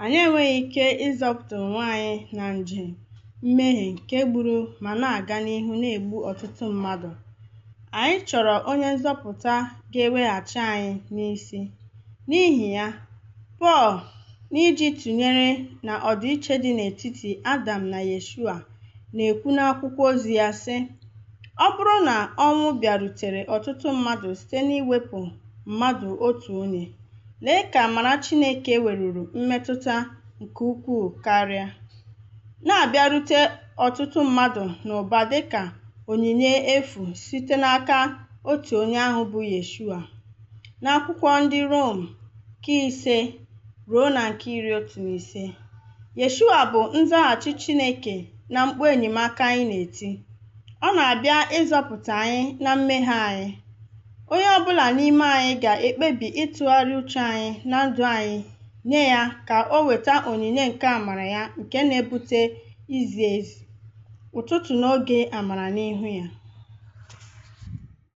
Anyị enweghị ike ịzọpụta onwe anyị na nje mmehie nke gburu ma na-aga n'ihu na-egbu ọtụtụ mmadụ. Anyị chọrọ onye nzọpụta ga-eweghachi anyị n'isi. N'ihi ya, Pọl, n'iji tụnyere na ọdịiche dị n'etiti Adam na Yeshua, na-ekwu n'akwụkwọ ozi ya sị: ọ bụrụ na ọnwụ bịarutere ọtụtụ mmadụ site n'iwepụ mmadụ otu onye, lee ka amara Chineke weruru mmetụta nke ukwuu karịa, na-abịarute ọtụtụ mmadụ n'ụba dịka onyinye efu site n'aka otu onye ahụ bụ Yeshua. N'akwụkwọ ndị Rom nke 5 ruo na nke 15, Yeshua bụ nzaghachi Chineke na mkpu enyemaka anyị na-eti. Ọ na-abịa ịzọpụta anyị na mmehie anyị. Onye ọbụla n'ime anyị ga-ekpebi ịtụgharị uche anyị na ndụ anyị nye ya ka o weta onyinye nke amara ya nke na-ebute izi ezi, ụtụtụ na oge amara n'ihu ya.